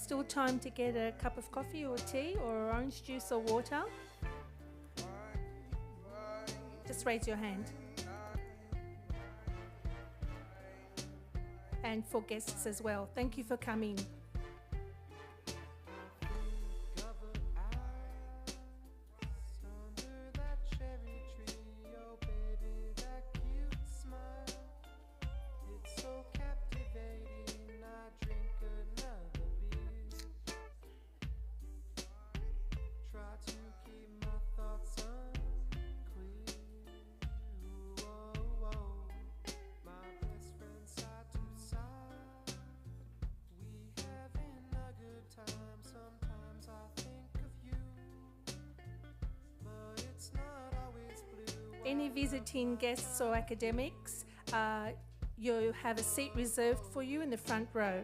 still time to get a cup of coffee or tea or orange juice or water? Just raise your hand. And for guests as well, thank you for coming. Any visiting guests or academics, you have a seat reserved for you in the front row.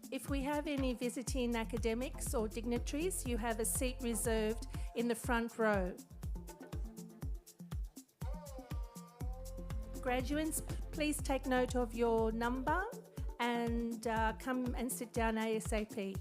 If we have any visiting academics or dignitaries, you have a seat reserved in the front row. Graduates, please take note of your number and come and sit down ASAP.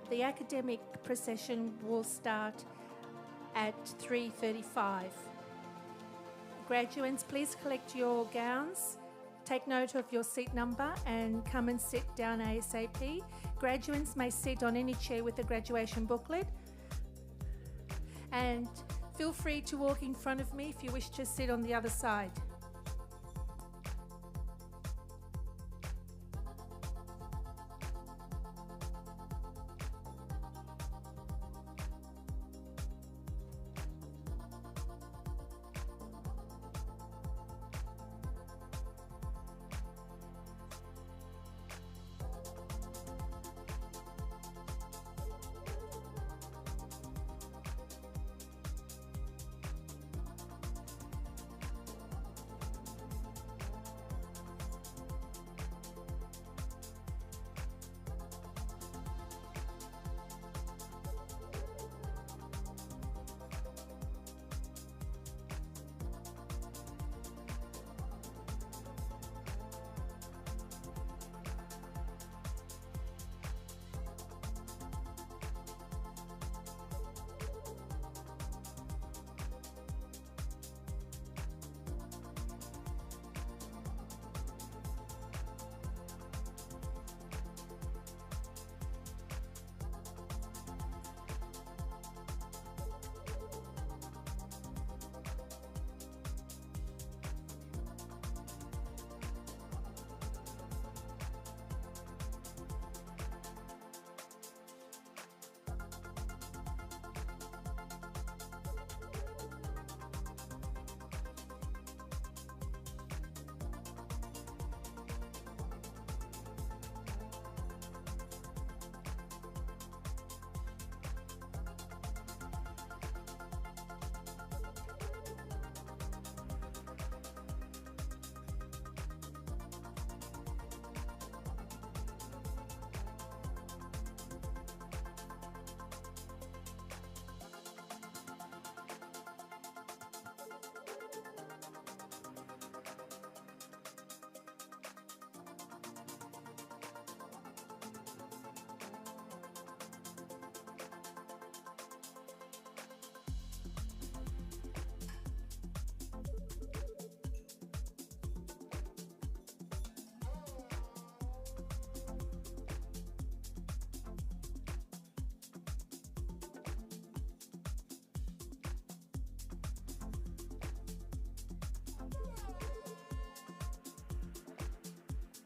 The academic procession will start at 3:35. Graduates, please collect your gowns, take note of your seat number and come and sit down ASAP. Graduates may sit on any chair with the graduation booklet, and feel free to walk in front of me if you wish to sit on the other side.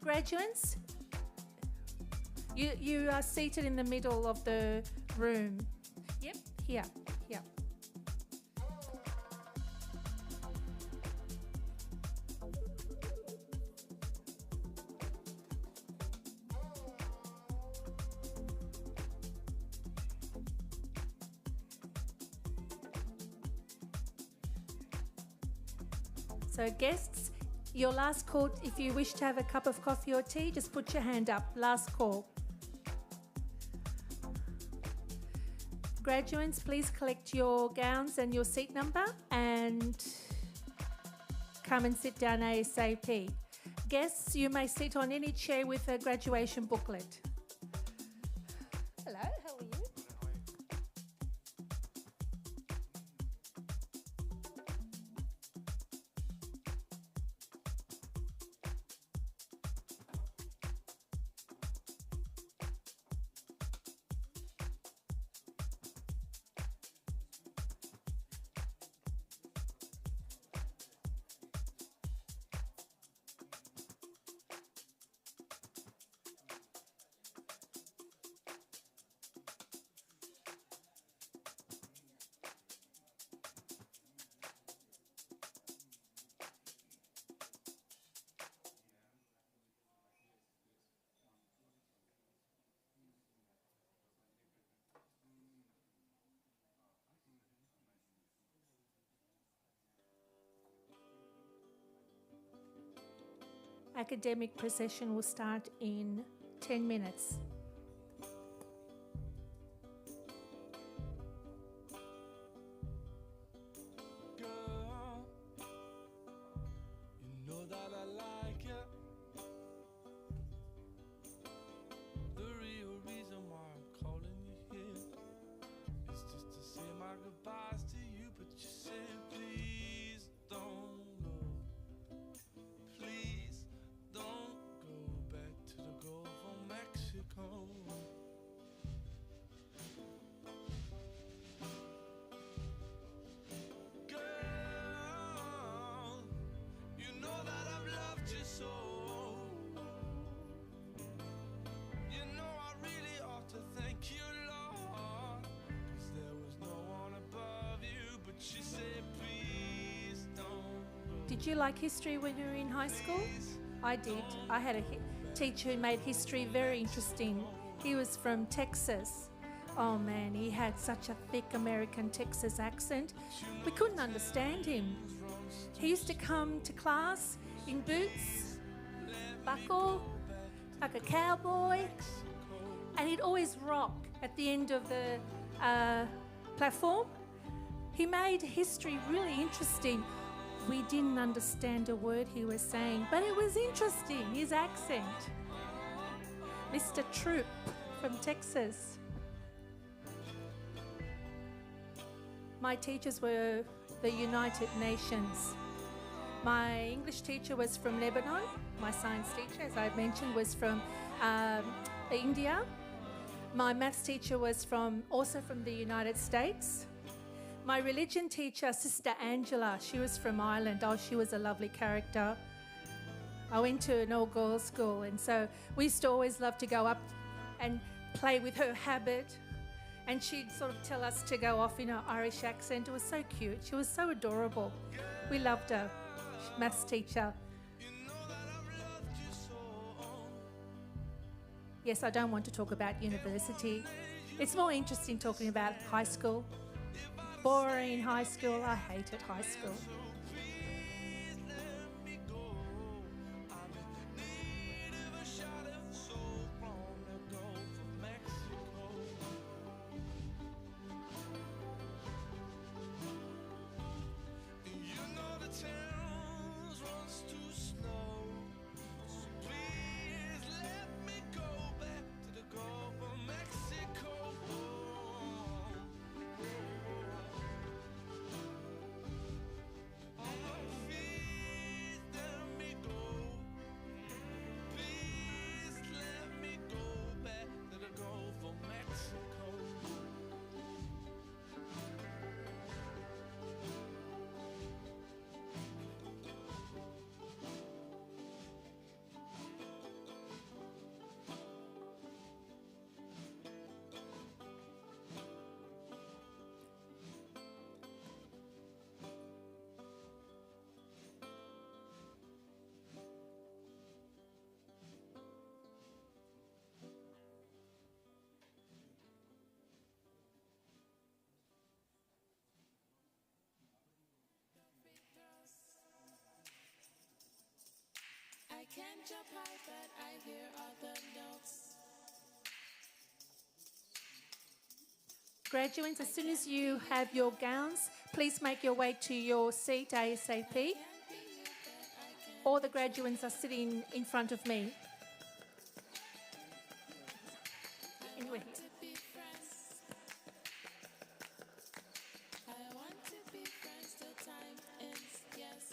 Graduates, you are seated in the middle of the room. Yep, here. So guests, your last call, if you wish to have a cup of coffee or tea, just put your hand up. Last call. Graduates, please collect your gowns and your seat number and come and sit down ASAP. Guests, you may sit on any chair with a graduation booklet. Hello, how are you? Academic procession will start in 10 minutes. Girl, you know that I like it. The real reason why I'm calling you goodbyes to you, but you said, please don't go. Please don't go back to the Gulf of Mexico. Girl, you know that I've loved you so. You know I really ought to thank you, Lord, 'cause there was no one above you, but you said, please don't go. Did you like history when you were in high school? I did. I had a teacher who made history very interesting. He was from Texas. Oh man, he had such a thick American Texas accent. We couldn't understand him. He used to come to class in boots, buckle, like a cowboy, and he'd always rock at the end of the platform. He made history really interesting. We didn't understand a word he was saying, but it was interesting, his accent. Mr. Troop from Texas. My teachers were the United Nations. My English teacher was from Lebanon. My science teacher, as I mentioned, was from India. My maths teacher was also from the United States. My religion teacher, Sister Angela, she was from Ireland. Oh, she was a lovely character. I went to an all-girls school, and so we used to always love to go up and play with her habit. And she'd sort of tell us to go off in her Irish accent. It was so cute. She was so adorable. We loved her, maths teacher. Yes, I don't want to talk about university. It's more interesting talking about high school. Boring high school. I hated high school. I can't jump high, but I hear all the notes. Graduates, as soon as you have your gowns, please make your way to your seat ASAP. All the graduates are sitting in front of me. Anyway. I want to be friends till time ends, yes.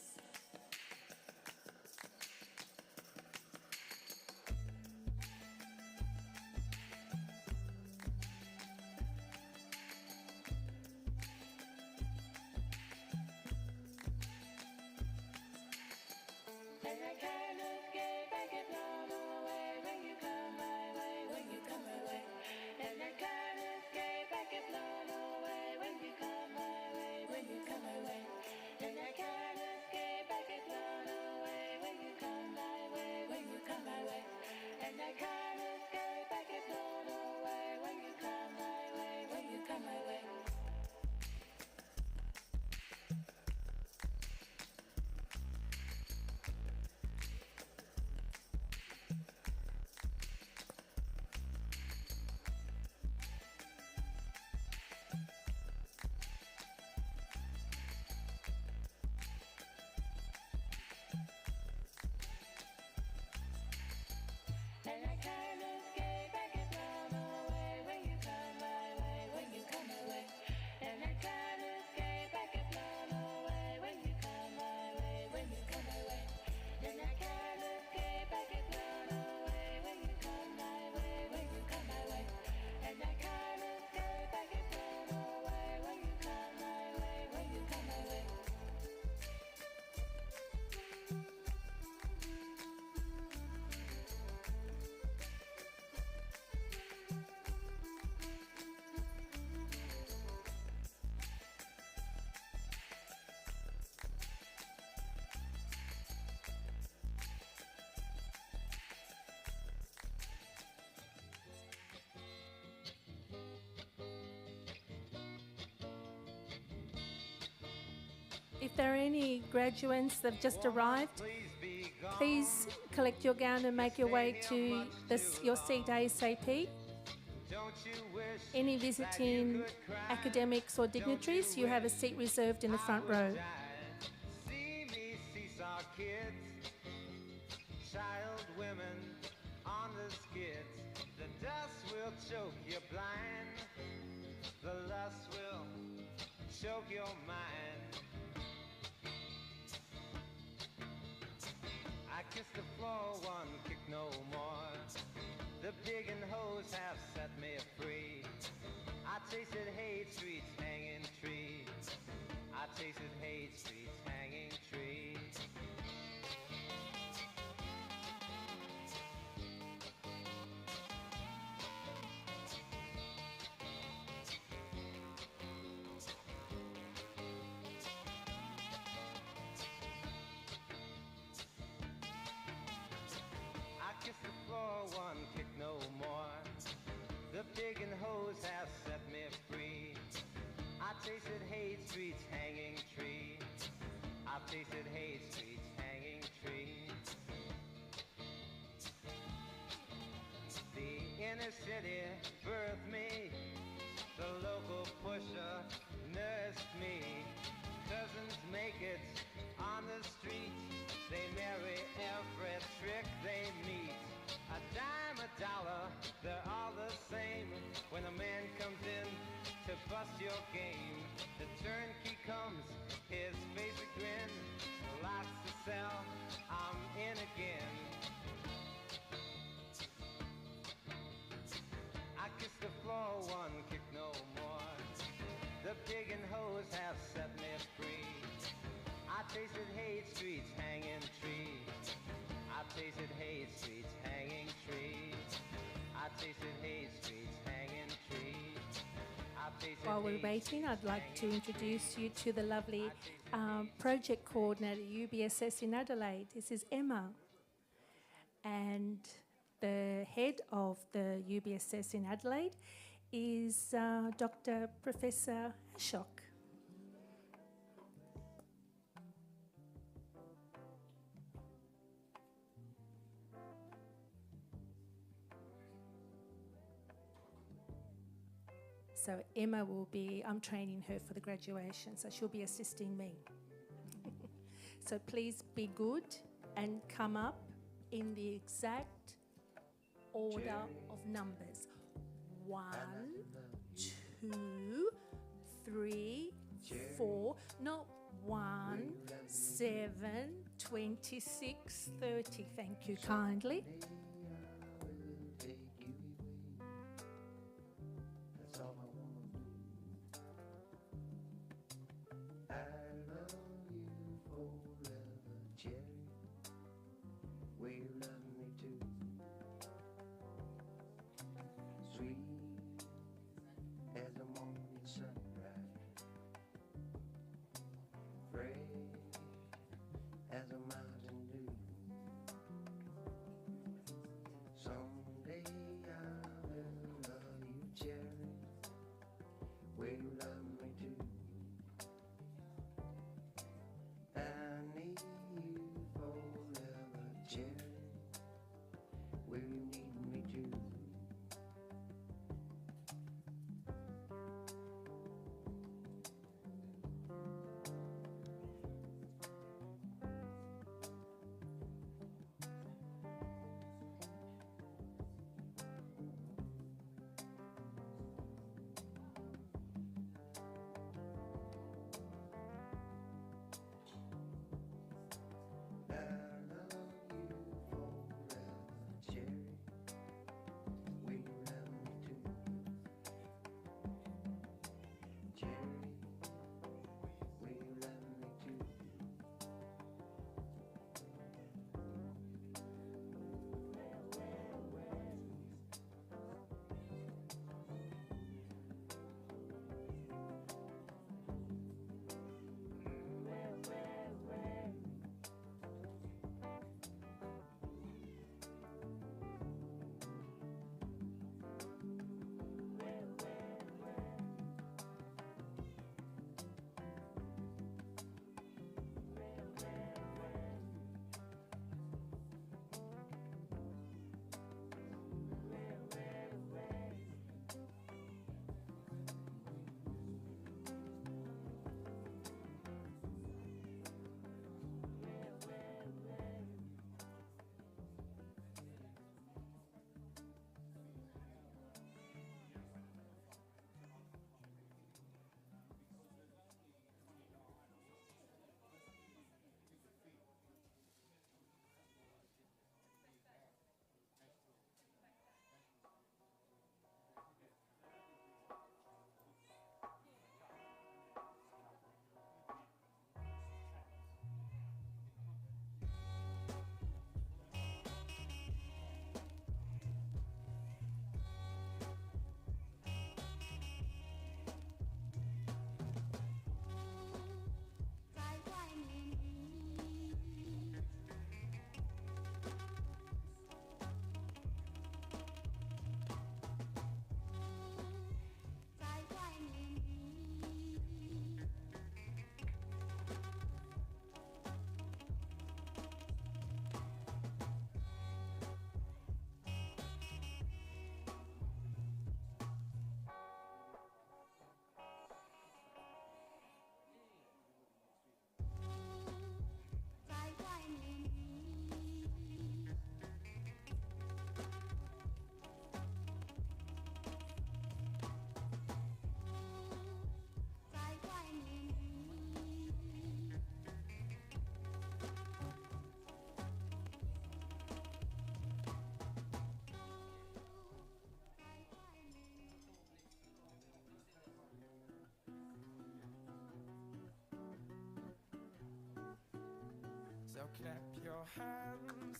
And I kind of get back at love. If there are any graduates that have just arrived, please collect your gown and make your way to your seat ASAP. Any visiting academics or dignitaries, you have a seat reserved in the front row. See me seesaw kids, child women on the skids. The dust will choke you blind, the lust will choke your mind. I kiss the floor, one kick no more. The pig and hose have set me free. I tasted hate streets, hanging trees. I tasted hate streets, hanging trees. I kiss the floor, one kick no more. The pig and hose have set me free. I tasted hate streets, hanging trees. I tasted hate streets, hanging trees. The inner city birthed me. The local pusher nursed me. Cousins make it on the street. They marry every trick they meet. A dime, a dollar, they're all the same. When a man comes in to bust your game, the turnkey comes, his face a grin. Lots to sell, I'm in again. I kiss the floor, one kick no more. The pig and hose have set me free. I tasted hate streets, hanging trees. I tasted hate streets, hanging trees. I tasted hate streets, hanging trees. I tasted While we're hate waiting, I'd like to hanging introduce you to the lovely project coordinator at UBSS in Adelaide. This is Emma. And the head of the UBSS in Adelaide is Dr. Professor Ashok. So Emma will be, I'm training her for the graduation, so she'll be assisting me. So please be good and come up in the exact order of numbers. 1, 2, 3, 4, not 1, 7, 26, 30. Thank you kindly. clap your hands,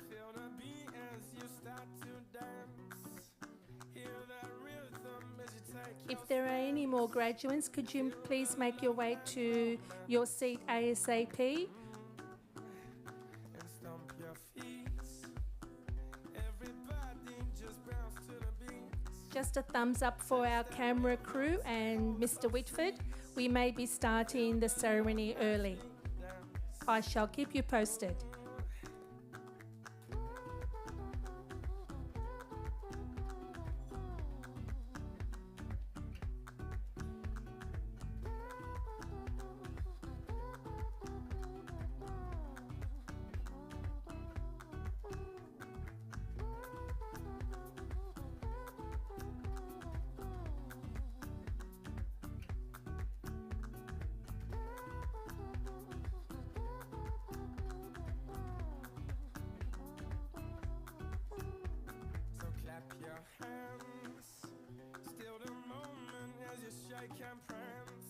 feel the beat as you start to dance. Hear that rhythm as you take your If there are any more graduates, could you please make your way to your seat ASAP? and stomp your feet. Everybody just bounce to the beat. Just a thumbs up for our camera crew and Mr. Whitford. We may be starting the ceremony early. I shall keep you posted. So clap your hands, still the moment as you shake and prance.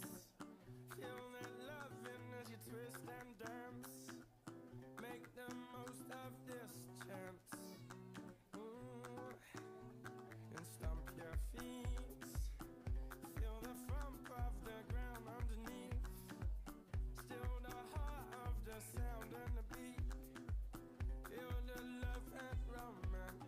Feel that loving as you twist and dance. Make the most of this chance. Ooh. And stomp your feet. Feel the thump of the ground underneath. Still the heart of the sound and the beat. Feel the love and romance.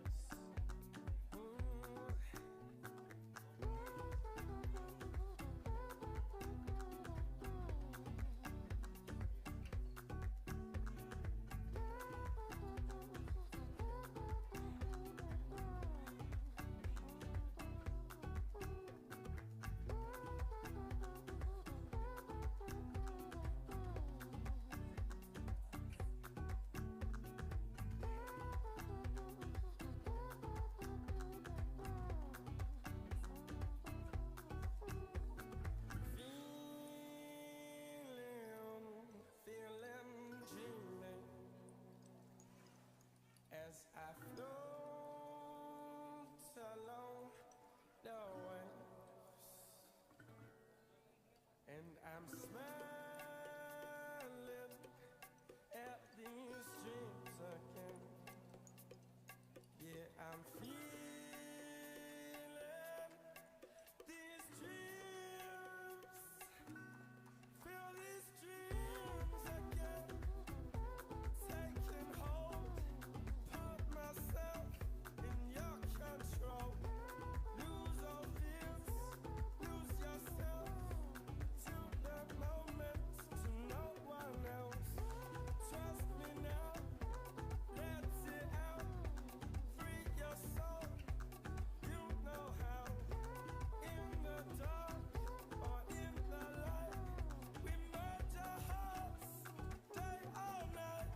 Feeling, dreaming as I float along the waves, and I'm smiling at these dreams again. Yeah, I'm feeling these dreams. Feel these dreams again, taking hold. Put myself in your control. Lose all fears, lose yourself to the moment, to no one else. Trust me now, let it out, free your soul. You know how. In the dark or in the light, we merge our hearts, day or night.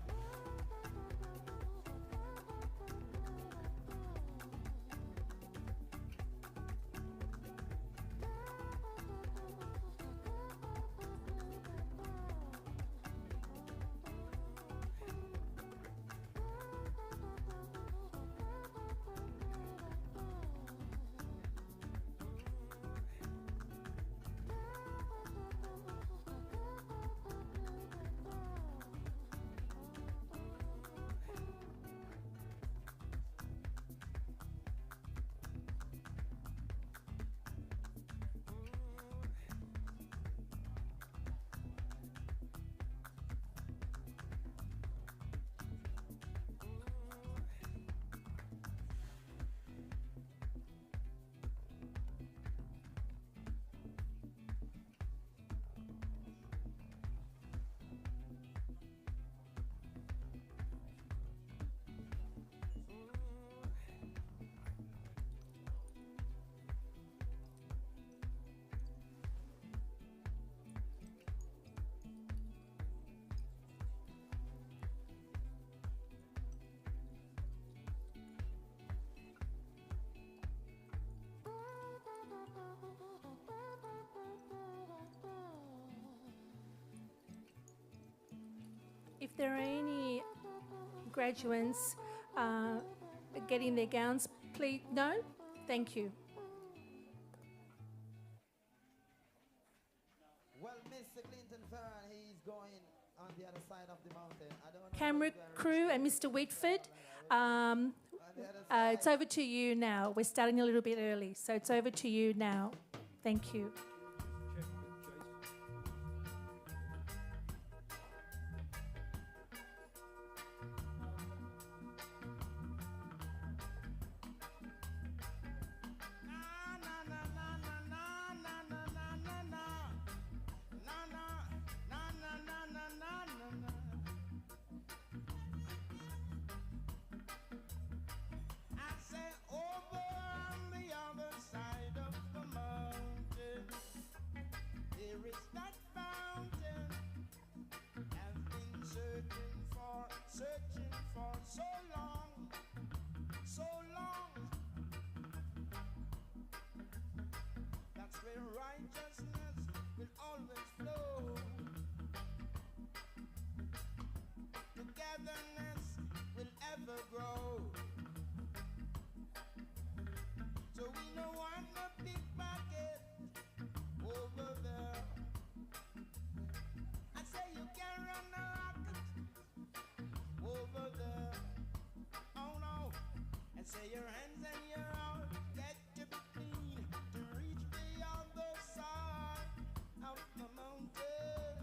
If there are any graduates getting their gowns, please, no? Thank you. Well, Mr. Clinton Farron, he's going on the other side of the mountain. I don't know Camera if we're crew and Mr. Whitford, on the other side. it's over to you now. We're starting a little bit early, so it's over to you now. Thank you. I say over on the other side of the mountain, there is that fountain I've been searching for so long, so long. That's where righteousness will always flow. Togetherness will ever grow. So we don't want no pickpocket over there. I say you can run a rocket over there. Oh no. And say your hands and your heart get to be clean to reach the other side of the mountain.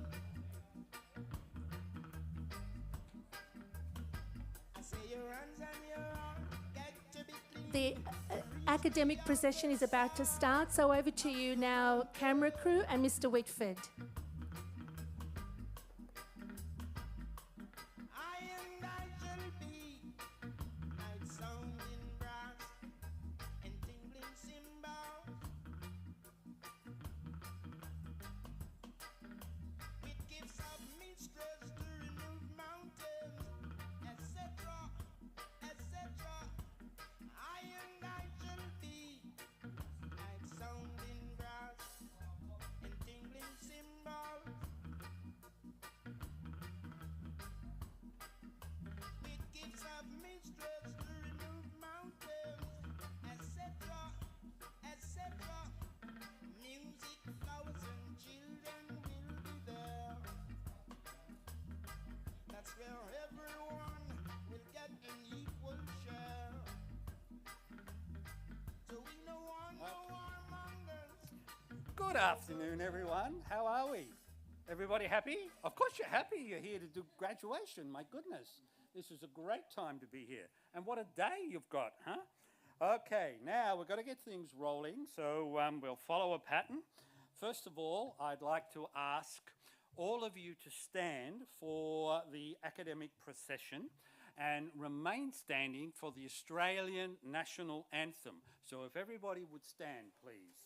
I say your hands and your heart get to be clean. The academic procession is about to start, so over to you now, camera crew and Mr. Whitford. I and I shall be like sounding brass and tingling cymbals with gifts of mistress to remove mountains, etc., etc. I and I shall be like sounding brass and tingling cymbals with gifts of mistress to remove mountains, etc., etc. Music, flowers, and children will be there. That's where everyone will get an equal share. So we don't want no warmongers. Good afternoon, everyone. How are we? Everybody happy? Of course you're happy. You're here to do graduation. My goodness. This is a great time to be here. And what a day you've got, huh? Okay, now we've got to get things rolling, so we'll follow a pattern. First of all, I'd like to ask all of you to stand for the academic procession and remain standing for the Australian National Anthem. So if everybody would stand, please.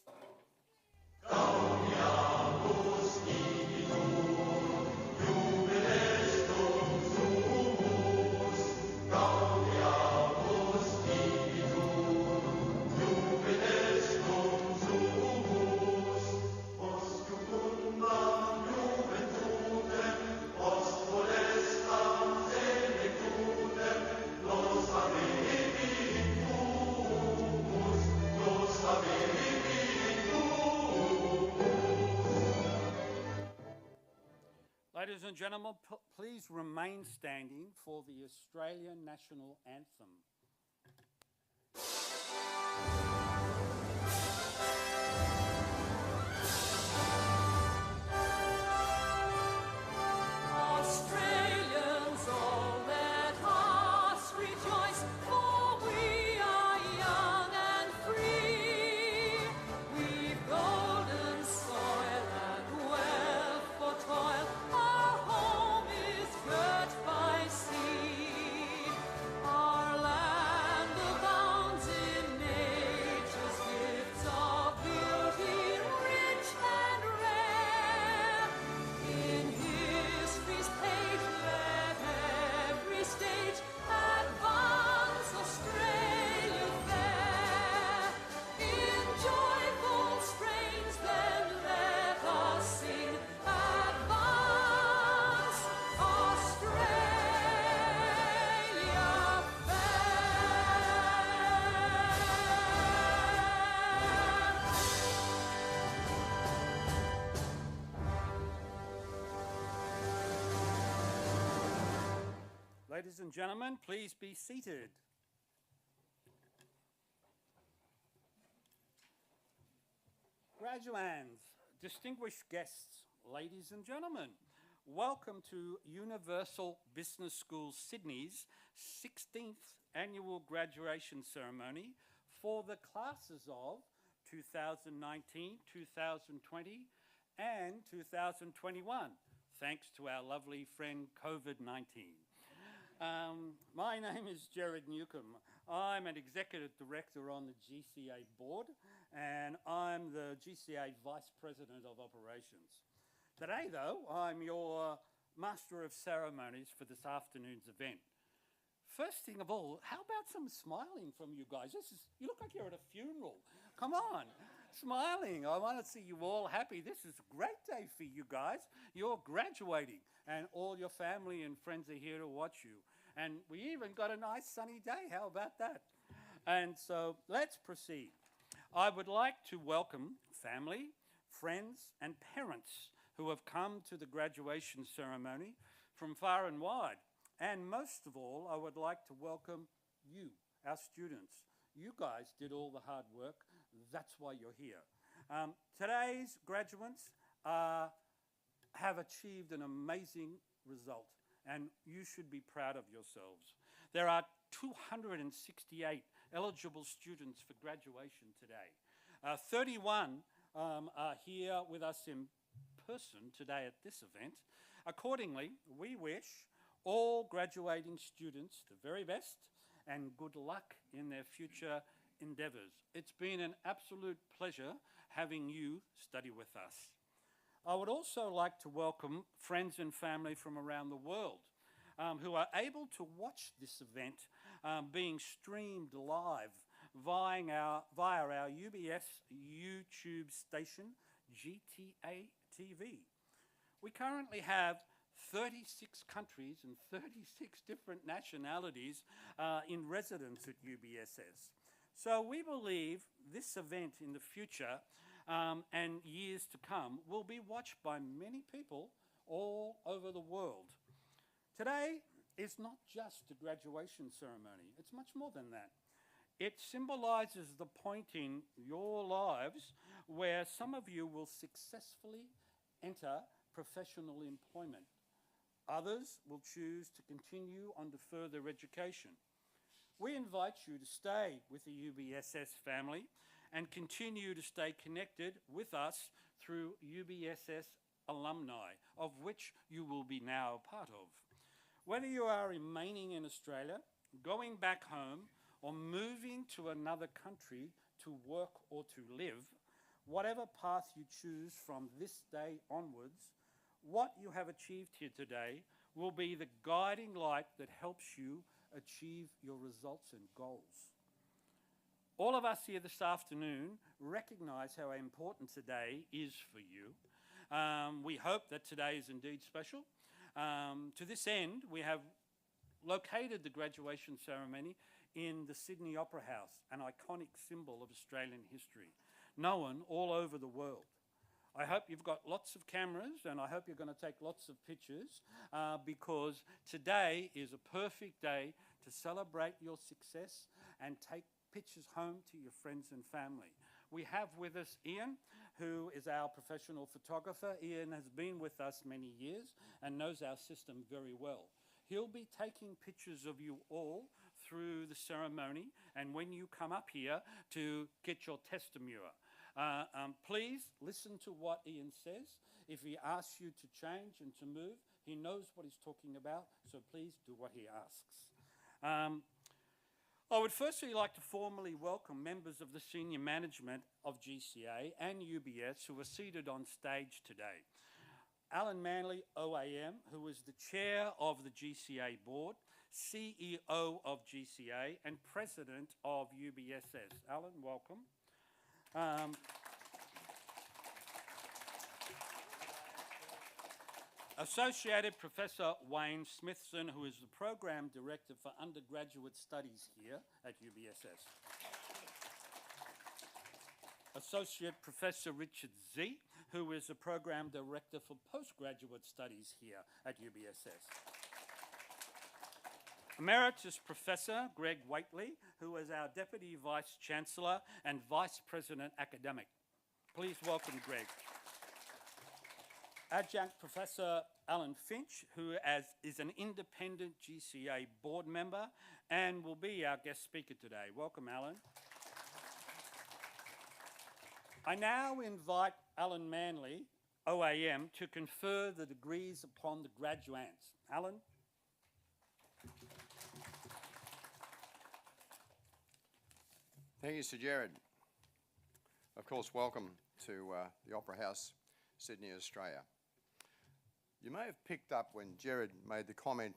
Ladies and gentlemen, please remain standing for the Australian National Anthem. Australians, all let us rejoice, for we are young and free. We've golden soil and wealth for toil. Our home is girt by sea. Our land Ladies and gentlemen, please be seated. Graduands, distinguished guests, ladies and gentlemen, welcome to Universal Business School Sydney's 16th annual graduation ceremony for the classes of 2019, 2020 and 2021, thanks to our lovely friend COVID-19. My name is Gerard Newcomb. I'm an Executive Director on the GCA board and I'm the GCA Vice President of Operations. Today though, I'm your Master of Ceremonies for this afternoon's event. First thing of all, how about some smiling from you guys? You look like you're at a funeral. Come on, smiling. I want to see you all happy. This is a great day for you guys. You're graduating and all your family and friends are here to watch you. And we even got a nice sunny day. How about that? And so let's proceed. I would like to welcome family, friends and parents who have come to the graduation ceremony from far and wide. And most of all, I would like to welcome you, our students. You guys did all the hard work. That's why you're here. Today's graduates have achieved an amazing result, and you should be proud of yourselves. There are 268 eligible students for graduation today. 31 are here with us in person today at this event. Accordingly, we wish all graduating students the very best and good luck in their future endeavours. It's been an absolute pleasure having you study with us. I would also like to welcome friends and family from around the world who are able to watch this event being streamed live via our UBS YouTube station, GTA TV. We currently have 36 countries and 36 different nationalities in residence at UBSS. So we believe this event in the future and years to come will be watched by many people all over the world. Today is not just a graduation ceremony, it's much more than that. It symbolises the point in your lives where some of you will successfully enter professional employment. Others will choose to continue on to further education. We invite you to stay with the UBSS family and continue to stay connected with us through UBSS alumni, of which you will be now a part of. Whether you are remaining in Australia, going back home, or moving to another country to work or to live, whatever path you choose from this day onwards, what you have achieved here today will be the guiding light that helps you achieve your results and goals. All of us here this afternoon recognise how important today is for you. We hope that today is indeed special. To this end, we have located the graduation ceremony in the Sydney Opera House, an iconic symbol of Australian history, known all over the world. I hope you've got lots of cameras and I hope you're going to take lots of pictures because today is a perfect day to celebrate your success and take pictures home to your friends and family. We have with us Ian, who is our professional photographer. Ian has been with us many years and knows our system very well. He'll be taking pictures of you all through the ceremony and when you come up here to get your testimony. Please listen to what Ian says. If he asks you to change and to move, he knows what he's talking about, so please do what he asks. I would firstly like to formally welcome members of the senior management of GCA and UBS who are seated on stage today. Alan Manley, OAM, who is the chair of the GCA board, CEO of GCA and president of UBSS. Alan, welcome. Associated Professor Wayne Smithson, who is the Program Director for Undergraduate Studies here at UBSS. Associate Professor Richard Z, who is the Program Director for Postgraduate Studies here at UBSS. Emeritus Professor Greg Waitley, who is our Deputy Vice Chancellor and Vice President Academic. Please welcome Greg. Adjunct Professor Alan Finch, who is an independent GCA board member and will be our guest speaker today. Welcome, Alan. I now invite Alan Manley, OAM, to confer the degrees upon the graduates. Alan? Thank you, Sir Jared. Of course, welcome to the Opera House, Sydney, Australia. You may have picked up when Jared made the comment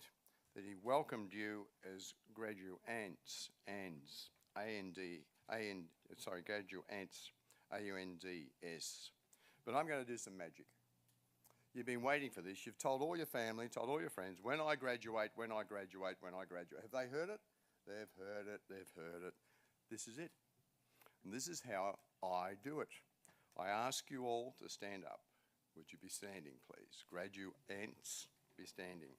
that he welcomed you as graduates, graduates, AUNDS. But I'm going to do some magic. You've been waiting for this. You've told all your family, told all your friends, when I graduate, when I graduate, when I graduate. Have they heard it? They've heard it, they've heard it. This is it. And this is how I do it. I ask you all to stand up. Would you be standing, please? Graduates, be standing.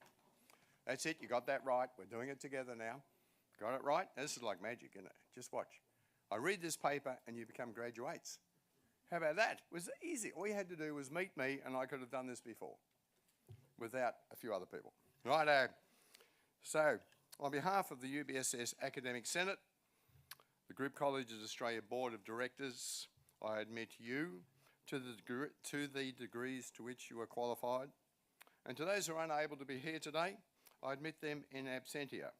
That's it. You got that right. We're doing it together now. Got it right? This is like magic, isn't it? Just watch. I read this paper and you become graduates. How about that? It was easy. All you had to do was meet me and I could have done this before without a few other people. Righto. So, on behalf of the UBSS Academic Senate, the Group Colleges Australia Board of Directors, I admit you to the degrees to which you are qualified. And to those who are unable to be here today, I admit them in absentia.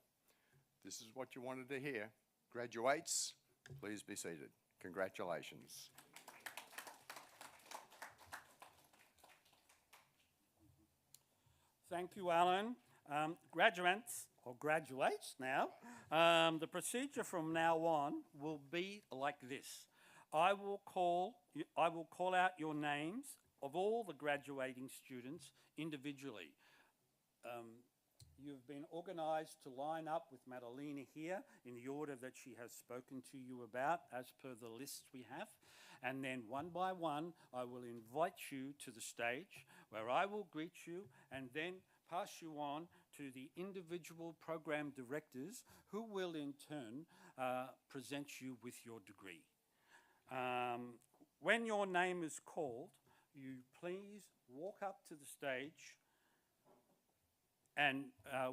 This is what you wanted to hear. Graduates, please be seated. Congratulations. Thank you, Alan. Graduates, or graduates now, the procedure from now on will be like this. I will call out your names of all the graduating students individually. You've been organised to line up with Madalena here in the order that she has spoken to you about as per the list we have. And then one by one, I will invite you to the stage where I will greet you and then pass you on to the individual program directors who will in turn present you with your degree. When your name is called, you please walk up to the stage and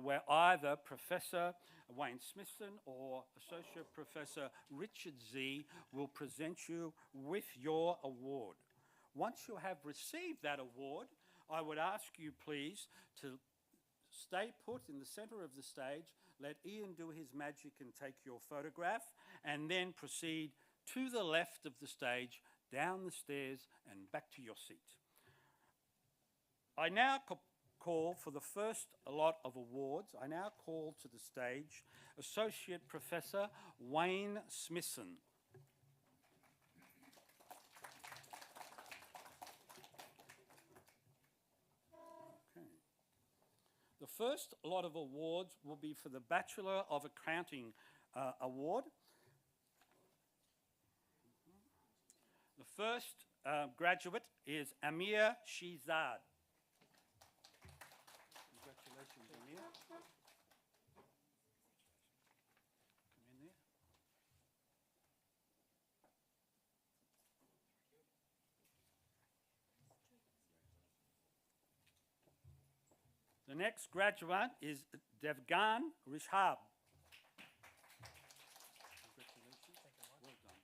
where either Professor Wayne Smithson or Associate Professor Richard Z will present you with your award. Once you have received that award, I would ask you please to stay put in the centre of the stage, let Ian do his magic and take your photograph, and then proceed to the left of the stage, down the stairs and back to your seat. I now call for the first lot of awards. I now call to the stage Associate Professor Wayne Smithson. Okay. The first lot of awards will be for the Bachelor of Accounting Award. The first graduate is Amir Shizad. Congratulations, Amir. Come in there. The next graduate is Devgan Rishab. Congratulations. Well done.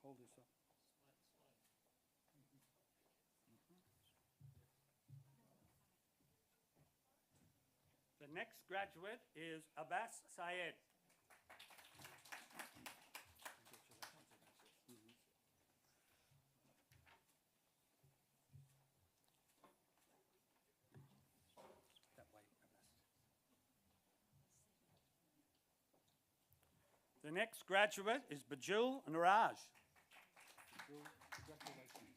Hold this up. The next graduate is Abbas Syed. That way, Abbas. The next graduate is Bajul Niraj. Congratulations.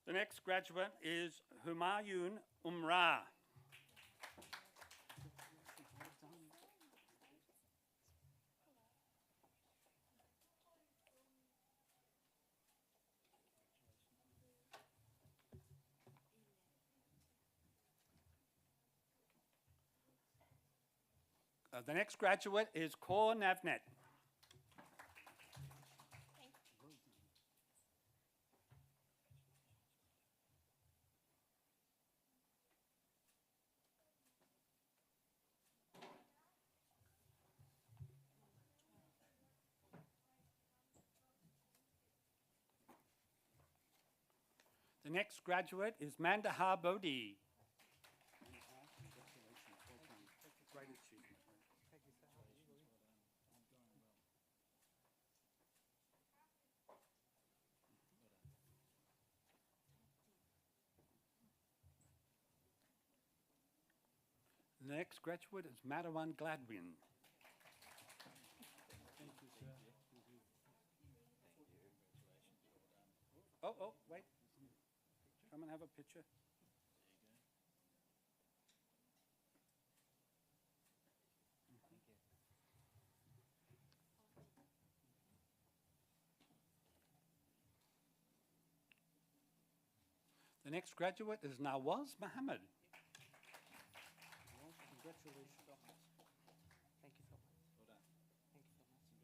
The next graduate is Humayun Umrah. The next graduate is Kaur Navnet. The next graduate is Mandahar Bodhi. Great achievement. The next graduate is Madawan Gladwin. Thank you, sir. Oh, wait. Come and have a picture. The next graduate is Nawaz Mohammed. Well, congratulations. Thank you so much. Well done. Thank you so much.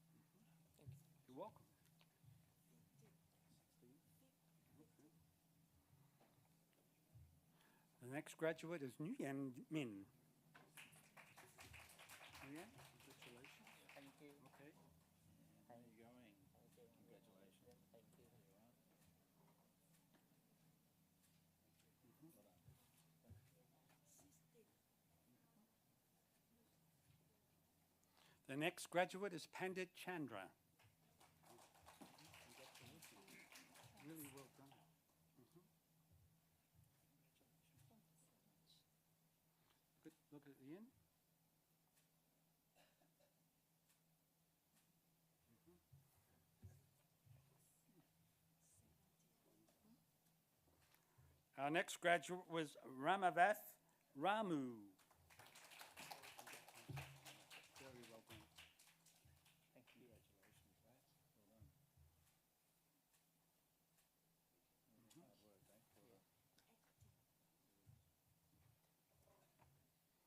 Congratulations. You're welcome. The next graduate is Nguyen Min. Nguyen, congratulations. Thank you. Okay. How are you going? Congratulations. Thank you. The next graduate is Pandit Chandra. Really well done. Good. Look at the end. Our next graduate was Ramavath Ramu. Very well done. Thank you. Congratulations, mate. Well done. Hard work, eh? Well done.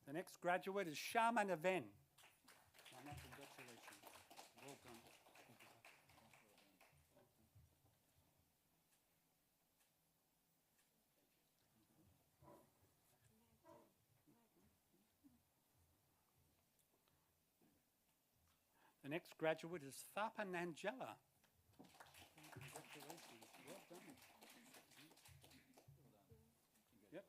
The next graduate is Sharma Naven. Sharma, congratulations. Well done. The next graduate is Thapa Nangela. Congratulations. Well done. Yep.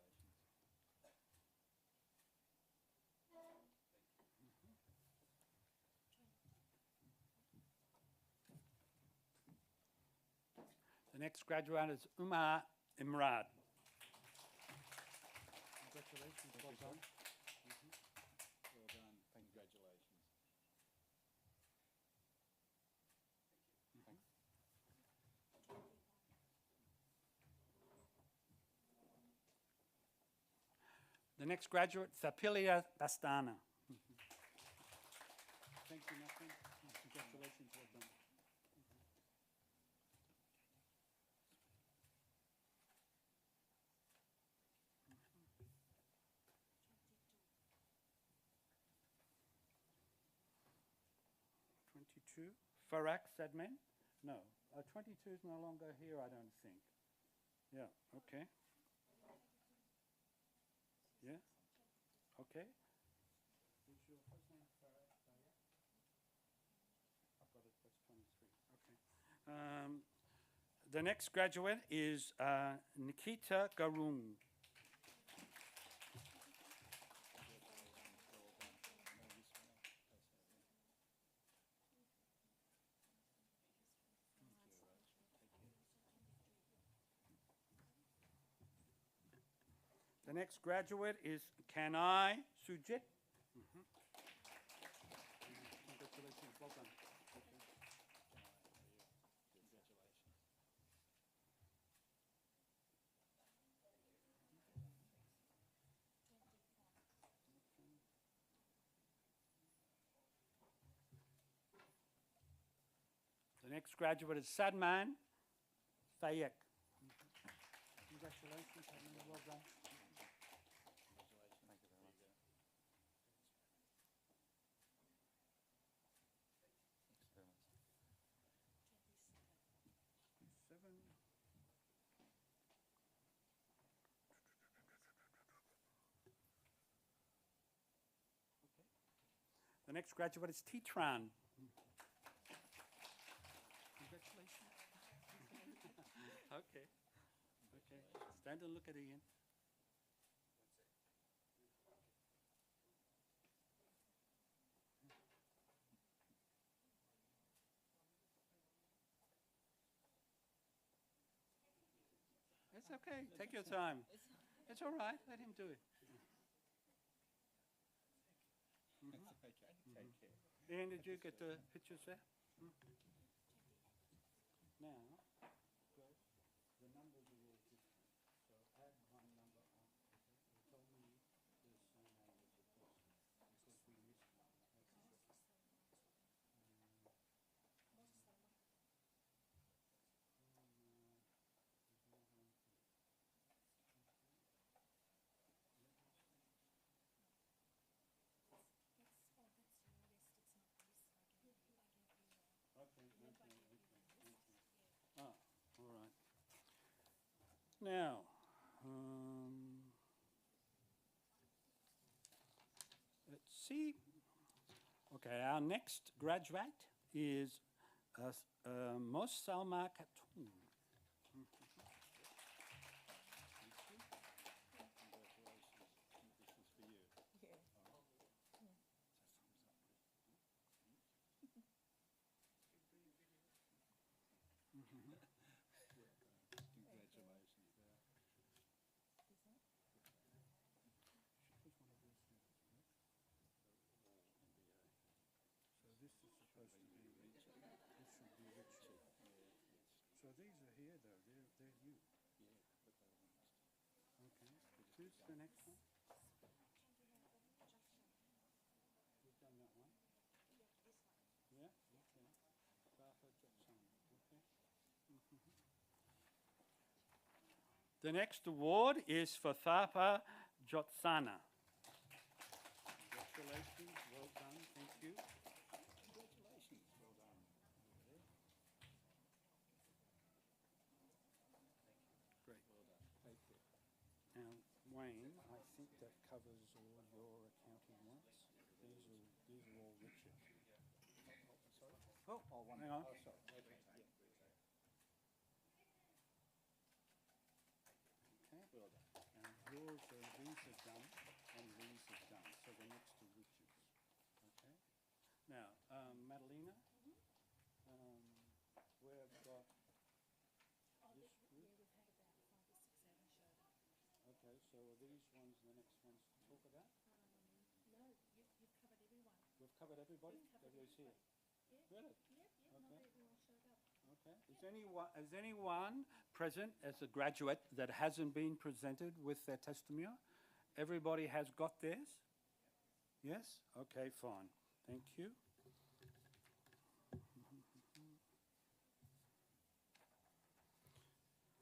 The next graduate is Umar Imrad. Congratulations. Well done. Well done. Congratulations. The next graduate, Thapilia Bastana. Thank you, Nathan. Congratulations, well done. Farak Sadman? No. 22 is no longer here, I don't think. Yeah, okay. Yeah? Okay. Is your first name Farak? I've got it, that's 23. Okay. The next graduate is Nikita Garung. The next graduate is Kanai Sujit. Congratulations, well done. Okay. The next graduate is Sadman Fayek. Congratulations, Sadman. Well done. The next graduate is Titran. Congratulations. Okay. Okay. Stand and look at Ian. It's okay. Take your time. It's all right. Let him do it. Ian, did you get the pictures there? Now, the numbers are all different. So add one number up. Tell me the surname of the person because we missed one. Ah, all right. Now, let's see. Okay, our next graduate is Mos Salma Khatoon. So these are here, though. They're you. Okay. Who's the next one? You've done that one? Yeah? Okay. Tharpa Jotsana. Okay. The next award is for Tharpa Jotsana. Congratulations. Well done. Thank you. Congratulations. Well done. Great. Well done. Thank you. Now, Wayne, I think that covers all your accounting ones. These are all Richard. Sorry? Oh, one. Hang on. Oh, sorry. Okay. Well done. And yours, these are done, and these are done. So the next are Richard's. Okay. Now, Madalena, we've got this group. Okay, so are these ones the next ones to talk about? No, you've covered everyone. We've covered everybody that was here? Yeah. Really? Yep, Okay. not everyone showed up. Okay. Is anyone present as a graduate that hasn't been presented with their testimonial? Everybody has got theirs? Yes? Okay, fine. Thank you.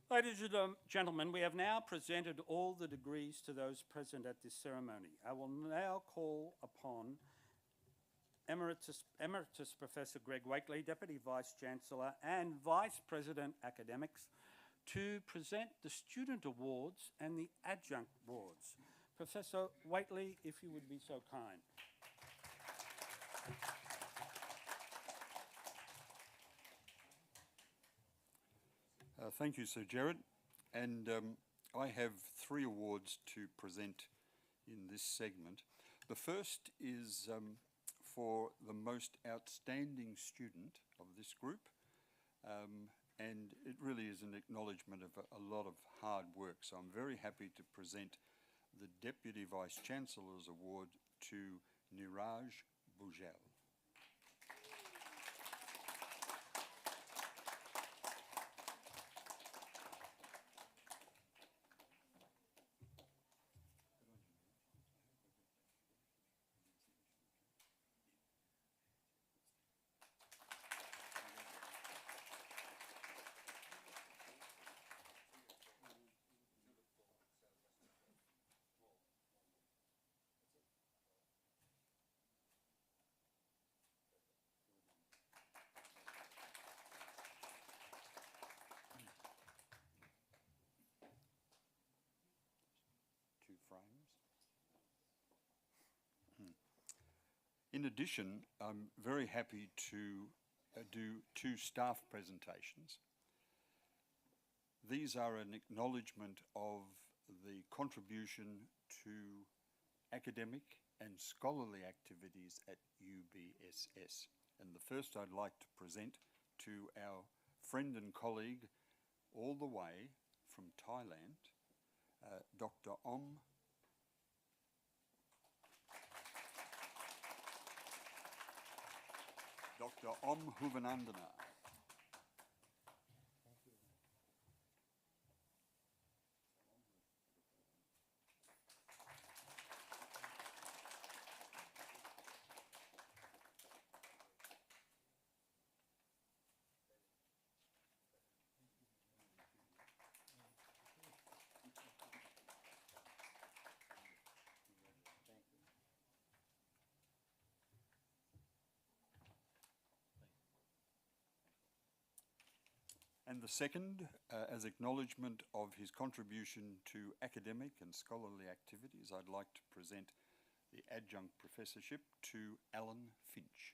Ladies and gentlemen, we have now presented all the degrees to those present at this ceremony. I will now call upon Emeritus Professor Greg Wakely, Deputy Vice-Chancellor and Vice President Academics, to present the Student Awards and the Adjunct Awards. Professor Wakely, if you would be so kind. Thank you, Sir Gerard. And I have 3 awards to present in this segment. The first is for the most outstanding student of this group. And it really is an acknowledgement of a lot of hard work. So I'm very happy to present the Deputy Vice-Chancellor's Award to Niraj Bujel. In addition, I'm very happy to do 2 staff presentations. These are an acknowledgement of the contribution to academic and scholarly activities at UBSS. And the first I'd like to present to our friend and colleague all the way from Thailand, Dr. Om Huvanandana. And the second, as acknowledgement of his contribution to academic and scholarly activities, I'd like to present the adjunct professorship to Alan Finch.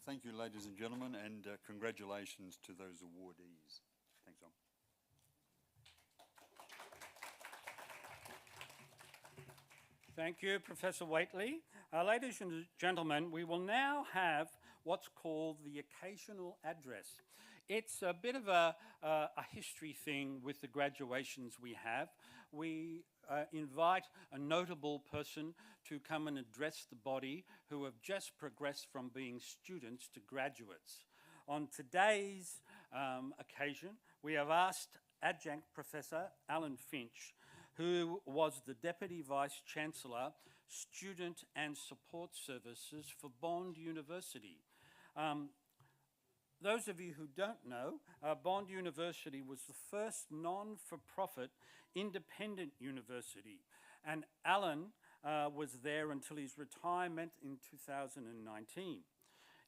Thank you, ladies and gentlemen, and congratulations to those awardees. Thanks, Om. Thank you, Professor Waitley. Ladies and gentlemen, we will now have what's called the occasional address. It's a bit of a history thing with the graduations we have. We invite a notable person to come and address the body who have just progressed from being students to graduates. On today's occasion, we have asked Adjunct Professor Alan Finch, who was the Deputy Vice-Chancellor, Student and Support Services for Bond University. Those of you who don't know, Bond University was the first non-for-profit independent university, and Alan was there until his retirement in 2019.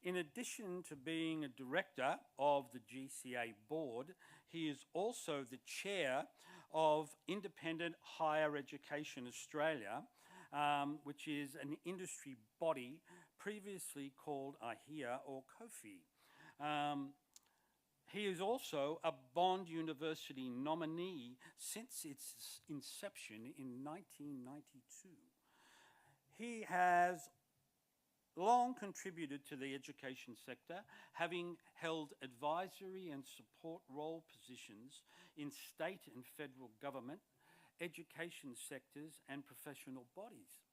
In addition to being a director of the GCA board, he is also the chair of Independent Higher Education Australia, which is an industry body previously called AHIA or COFI. He is also a Bond University nominee since its inception in 1992. He has long contributed to the education sector, having held advisory and support role positions in state and federal government, education sectors and professional bodies.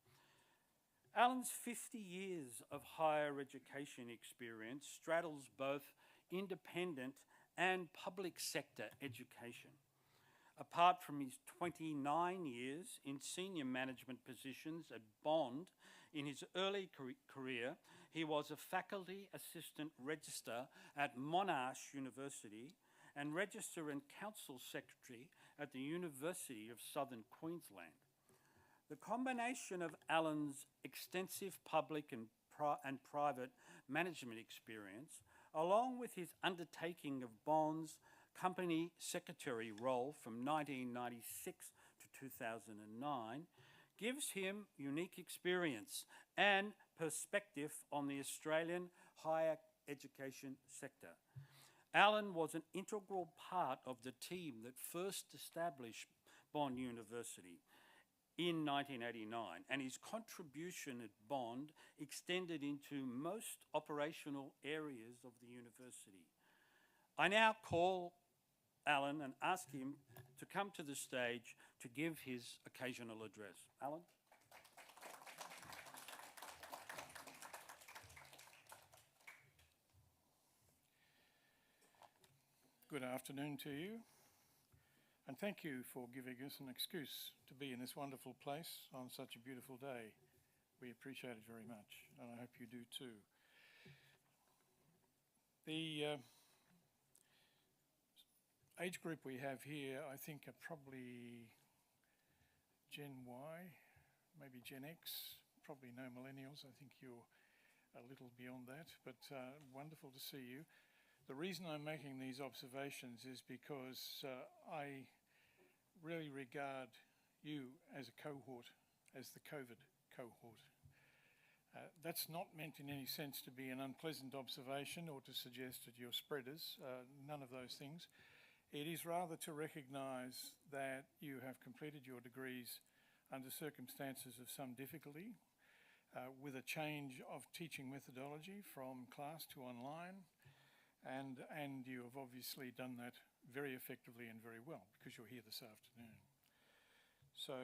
Alan's 50 years of higher education experience straddles both independent and public sector education. Apart from his 29 years in senior management positions at Bond, in his early career, he was a faculty assistant register at Monash University and register and council secretary at the University of Southern Queensland. The combination of Alan's extensive public and private management experience, along with his undertaking of Bond's company secretary role from 1996 to 2009, gives him unique experience and perspective on the Australian higher education sector. Alan was an integral part of the team that first established Bond University in 1989, and his contribution at Bond extended into most operational areas of the university. I now call Alan and ask him to come to the stage to give his occasional address. Alan? Good afternoon to you, and thank you for giving us an excuse to be in this wonderful place on such a beautiful day. We appreciate it very much, and I hope you do too. age group we have here, I think, are probably Gen Y, maybe Gen X, probably no millennials. I think you're a little beyond that, but wonderful to see you. The reason I'm making these observations is because I really regard you as a cohort, as the COVID cohort. That's not meant in any sense to be an unpleasant observation or to suggest that you're spreaders, none of those things. It is rather to recognise that you have completed your degrees under circumstances of some difficulty, with a change of teaching methodology from class to online, and you have obviously done that very effectively and very well because you're here this afternoon. So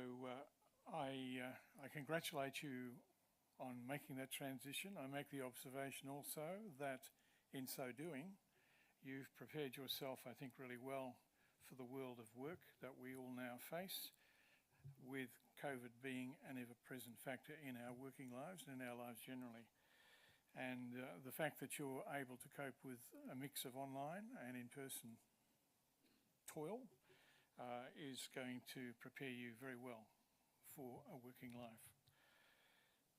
I congratulate you on making that transition. I make the observation also that in so doing, you've prepared yourself, I think, really well for the world of work that we all now face, with COVID being an ever-present factor in our working lives and in our lives generally. And the fact that you're able to cope with a mix of online and in-person toil is going to prepare you very well for a working life.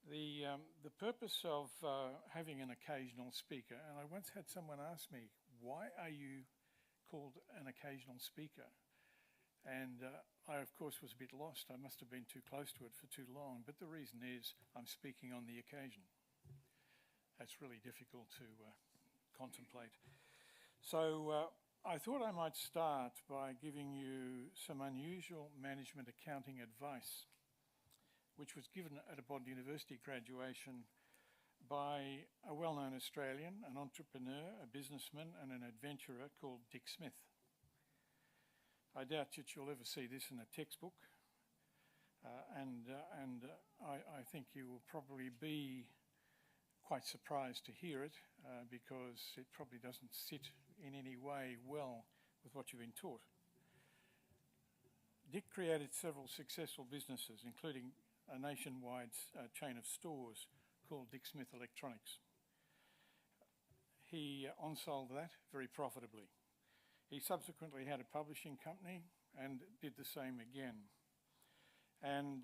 The purpose of having an occasional speaker, and I once had someone ask me, why are you called an occasional speaker? And I, of course, was a bit lost. I must have been too close to it for too long, but the reason is I'm speaking on the occasion. That's really difficult to contemplate. So I thought I might start by giving you some unusual management accounting advice, which was given at a Bond University graduation by a well-known Australian, an entrepreneur, a businessman and an adventurer called Dick Smith. I doubt that you'll ever see this in a textbook, and I think you will probably be quite surprised to hear it because it probably doesn't sit in any way well with what you've been taught. Dick created several successful businesses, including a nationwide chain of stores called Dick Smith Electronics. He on-sold that very profitably. He subsequently had a publishing company and did the same again. And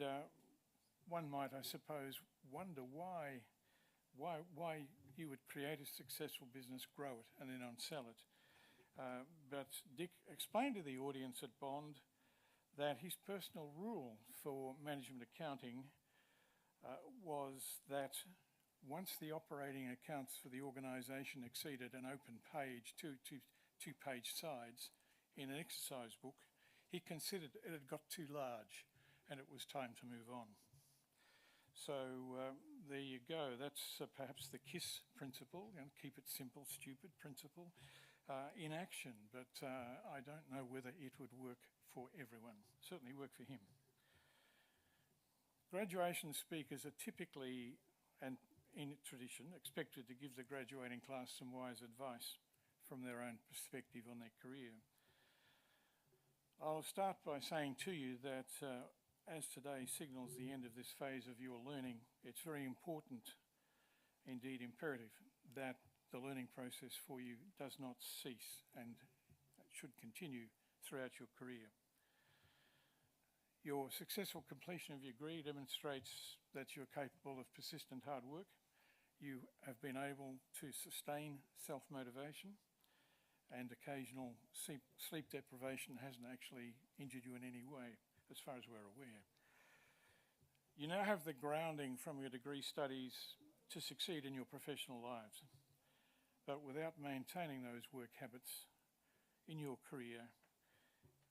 one might, I suppose, wonder why you would create a successful business, grow it, and then unsell it. But Dick explained to the audience at Bond that his personal rule for management accounting was that once the operating accounts for the organisation exceeded an open page, two-page sides in an exercise book, he considered it had got too large and it was time to move on. So there you go. That's perhaps the KISS principle, keep it simple, stupid principle, in action. But I don't know whether it would work for everyone. Certainly work for him. Graduation speakers are typically, and in tradition, expected to give the graduating class some wise advice from their own perspective on their career. I'll start by saying to you that as today signals the end of this phase of your learning, it's very important, indeed imperative, that the learning process for you does not cease and should continue throughout your career. Your successful completion of your degree demonstrates that you're capable of persistent hard work. You have been able to sustain self-motivation, and occasional sleep deprivation hasn't actually injured you in any way, as far as we're aware. You now have the grounding from your degree studies to succeed in your professional lives, but without maintaining those work habits in your career,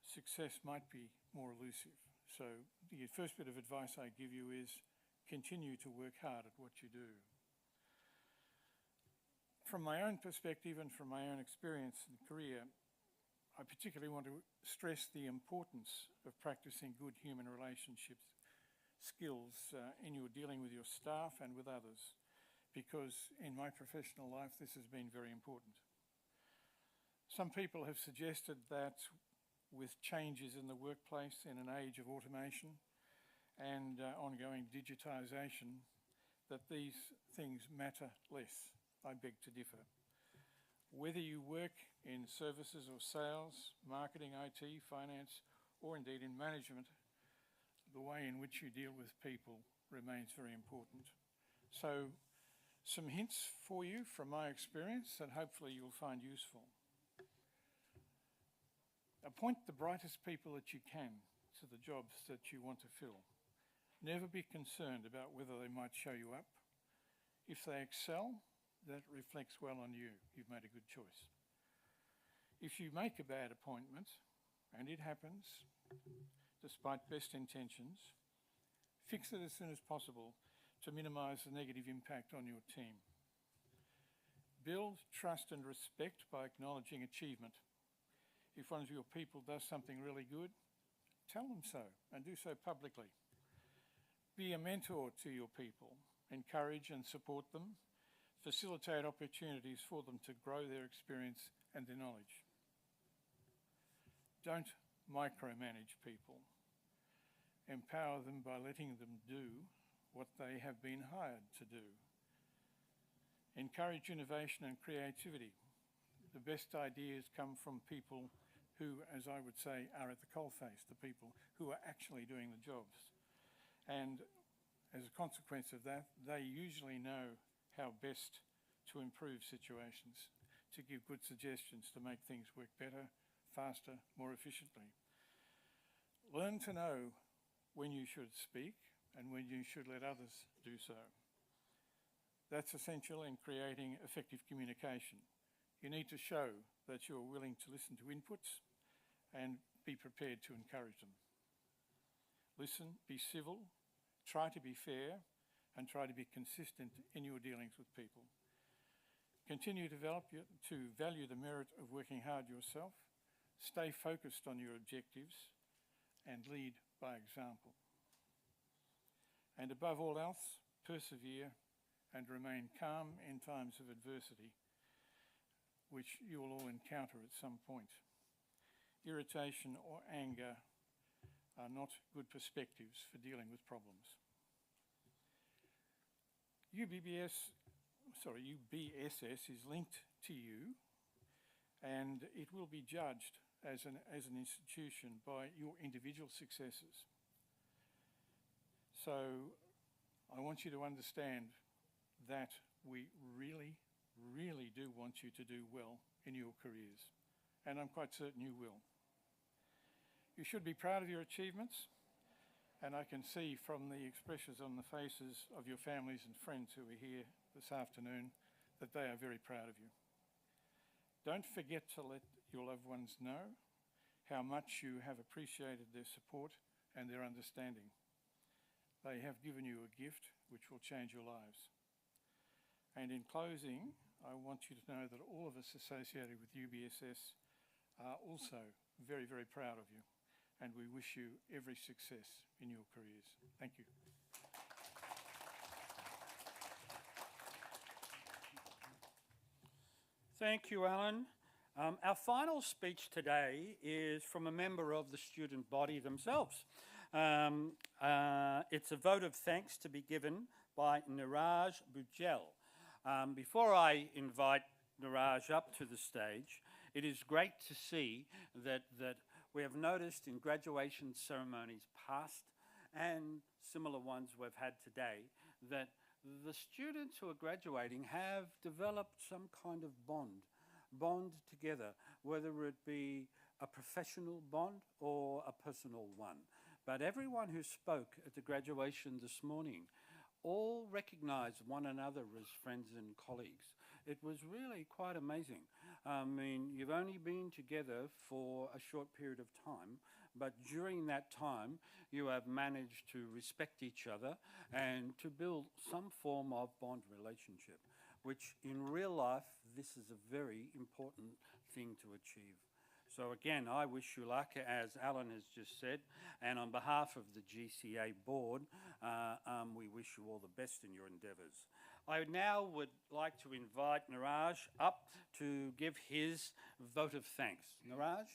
success might be more elusive. So the first bit of advice I give you is continue to work hard at what you do. From my own perspective and from my own experience in career, I particularly want to stress the importance of practicing good human relationships skills in your dealing with your staff and with others, because in my professional life this has been very important. Some people have suggested that with changes in the workplace in an age of automation and ongoing digitisation, that these things matter less. I beg to differ. Whether you work in services or sales, marketing, IT, finance, or indeed in management, the way in which you deal with people remains very important. So, some hints for you from my experience that hopefully you'll find useful. Appoint the brightest people that you can to the jobs that you want to fill. Never be concerned about whether they might show you up. If they excel, that reflects well on you. You've made a good choice. If you make a bad appointment, and it happens, despite best intentions, fix it as soon as possible to minimise the negative impact on your team. Build trust and respect by acknowledging achievement. If one of your people does something really good, tell them so and do so publicly. Be a mentor to your people. Encourage and support them. Facilitate opportunities for them to grow their experience and their knowledge. Don't micromanage people. Empower them by letting them do what they have been hired to do. Encourage innovation and creativity. The best ideas come from people who, as I would say, are at the coalface, the people who are actually doing the jobs. And as a consequence of that, they usually know how best to improve situations, to give good suggestions to make things work better, faster, more efficiently. Learn to know when you should speak and when you should let others do so. That's essential in creating effective communication. You need to show that you're willing to listen to inputs and be prepared to encourage them. Listen, be civil, try to be fair, and try to be consistent in your dealings with people. Continue to value the merit of working hard yourself, stay focused on your objectives, and lead by example. And above all else, persevere and remain calm in times of adversity, which you will all encounter at some point. Irritation or anger are not good perspectives for dealing with problems. UBSS is linked to you, and it will be judged as an institution by your individual successes. So I want you to understand that we really, really do want you to do well in your careers, and I'm quite certain you will. You should be proud of your achievements, and I can see from the expressions on the faces of your families and friends who are here this afternoon that they are very proud of you. Don't forget to let your loved ones know how much you have appreciated their support and their understanding. They have given you a gift which will change your lives. And in closing, I want you to know that all of us associated with UBSS are also very, very proud of you, and we wish you every success in your careers. Thank you. Thank you, Alan. Our final speech today is from a member of the student body themselves. It's a vote of thanks to be given by Niraj Bujel. Before I invite Niraj up to the stage, it is great to see that we have noticed in graduation ceremonies past and similar ones we've had today that the students who are graduating have developed some kind of bond together, whether it be a professional bond or a personal one. But everyone who spoke at the graduation this morning all recognised one another as friends and colleagues. It was really quite amazing. I mean, you've only been together for a short period of time, but during that time, you have managed to respect each other and to build some form of bond relationship, which in real life, this is a very important thing to achieve. So again, I wish you luck, as Alan has just said, and on behalf of the GCA board, we wish you all the best in your endeavours. I now would like to invite Niraj up to give his vote of thanks. Niraj?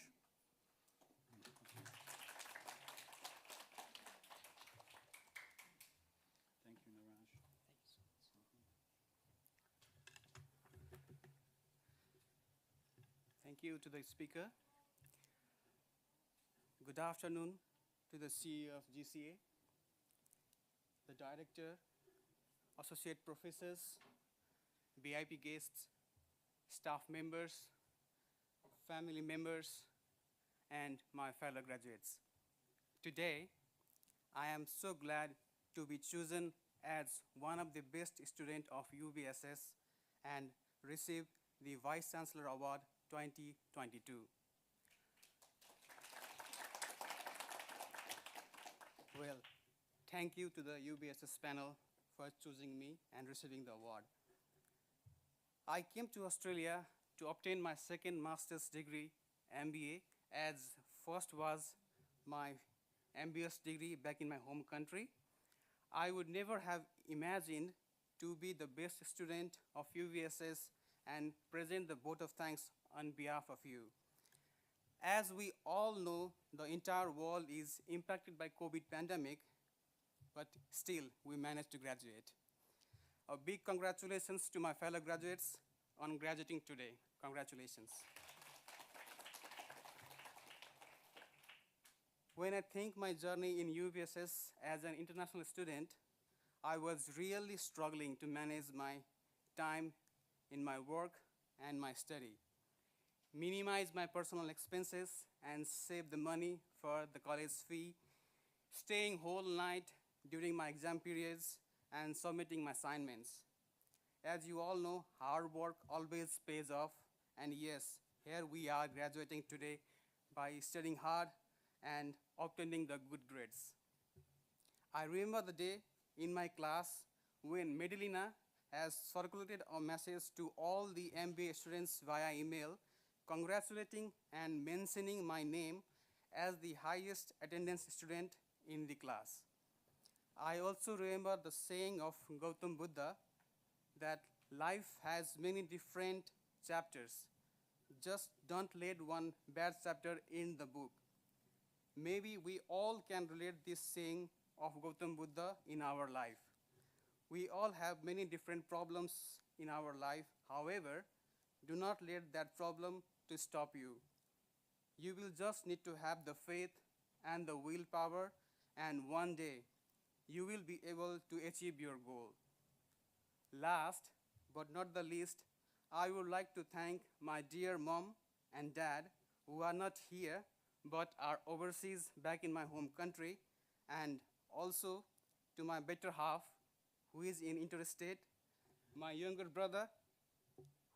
Thank you, Niraj. Thank you to the speaker. Good afternoon to the CEO of GCA, the director, associate professors, VIP guests, staff members, family members, and my fellow graduates. Today, I am so glad to be chosen as one of the best students of UBSS and receive the Vice Chancellor Award 2022. Well, thank you to the UBSS panel for choosing me and receiving the award. I came to Australia to obtain my second master's degree, MBA, as first was my MBS degree back in my home country. I would never have imagined to be the best student of UBSS and present the vote of thanks on behalf of you. As we all know, the entire world is impacted by COVID pandemic, but still we managed to graduate. A big congratulations to my fellow graduates on graduating today. Congratulations. When I think my journey in UBSS as an international student, I was really struggling to manage my time in my work and my study, minimize my personal expenses and save the money for the college fee, staying whole night during my exam periods and submitting my assignments. As you all know, hard work always pays off, and yes, here we are graduating today by studying hard and obtaining the good grades. I remember the day in my class when Medellina has circulated a message to all the MBA students via email congratulating and mentioning my name as the highest attendance student in the class. I also remember the saying of Gautam Buddha that life has many different chapters. Just don't let one bad chapter in the book. Maybe we all can relate this saying of Gautam Buddha in our life. We all have many different problems in our life. However, do not let that problem to stop you. You will just need to have the faith and the willpower, and one day you will be able to achieve your goal. Last but not the least, I would like to thank my dear mom and dad who are not here but are overseas back in my home country, and also to my better half who is in interstate, my younger brother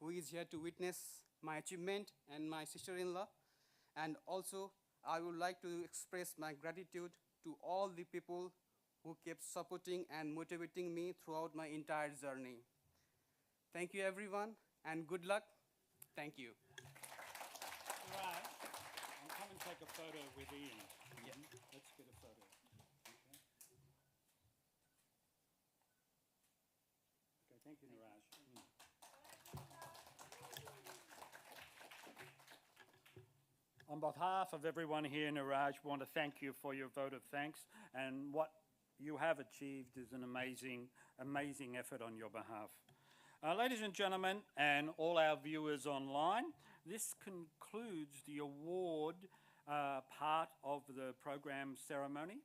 who is here to witness my achievement, and my sister-in-law. And also, I would like to express my gratitude to all the people who kept supporting and motivating me throughout my entire journey. Thank you, everyone, and good luck. Thank you. Right. And come and take a photo with Ian. Yeah. Let's get a photo. Okay. Okay, thank you, Niraj. On behalf of everyone here, Niraj, we want to thank you for your vote of thanks, and what you have achieved is an amazing, amazing effort on your behalf. Ladies and gentlemen, and all our viewers online, this concludes the award part of the program ceremony,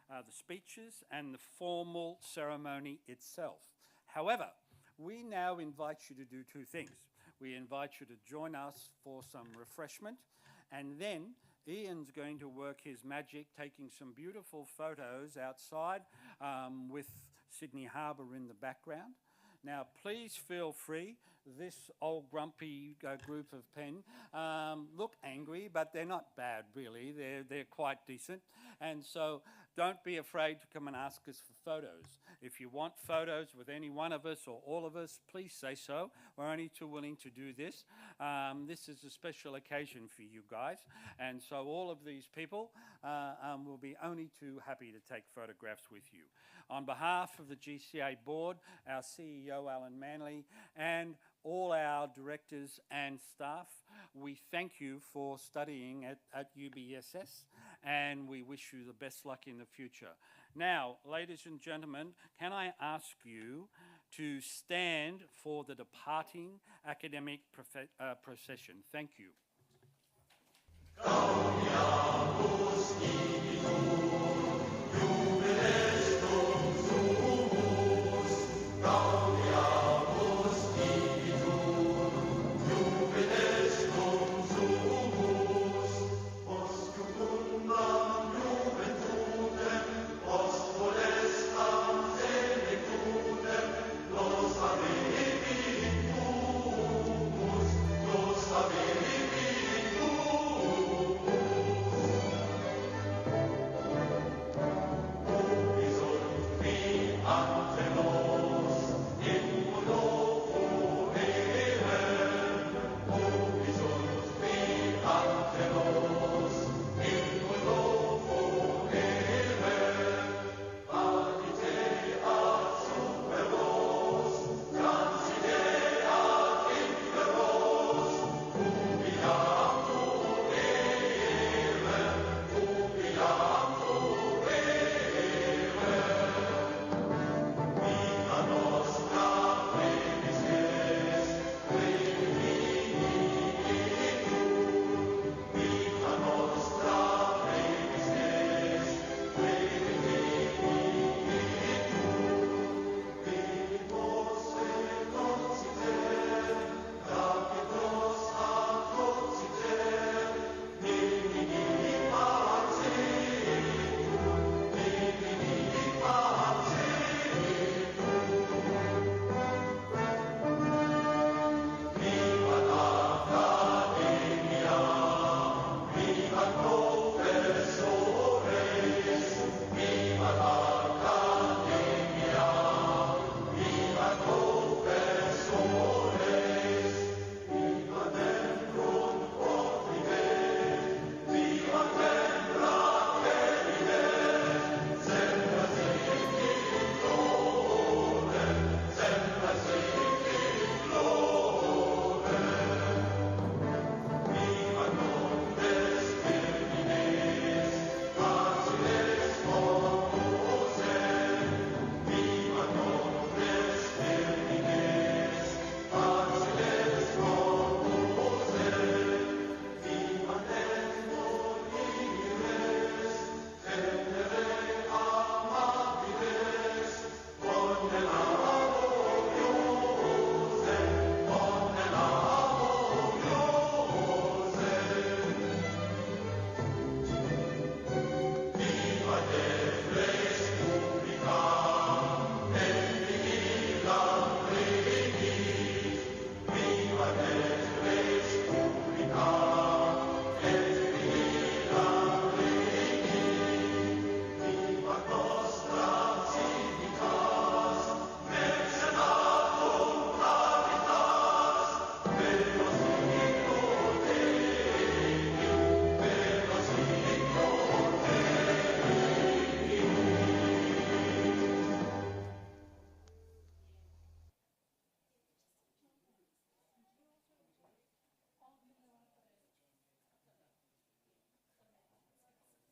the speeches, and the formal ceremony itself. However, we now invite you to do two things. We invite you to join us for some refreshment, and then Ian's going to work his magic, taking some beautiful photos outside with Sydney Harbour in the background. Now, please feel free. This old grumpy group of pen look angry, but they're not bad, really. They're quite decent. And so don't be afraid to come and ask us for photos. If you want photos with any one of us or all of us, please say so. We're only too willing to do this. This is a special occasion for you guys. And so all of these people will be only too happy to take photographs with you. On behalf of the GCA board, our CEO, Alan Manley, and all our directors and staff, we thank you for studying at UBSS, and we wish you the best luck in the future. Now, ladies and gentlemen, can I ask you to stand for the departing academic procession? Thank you. Go, young.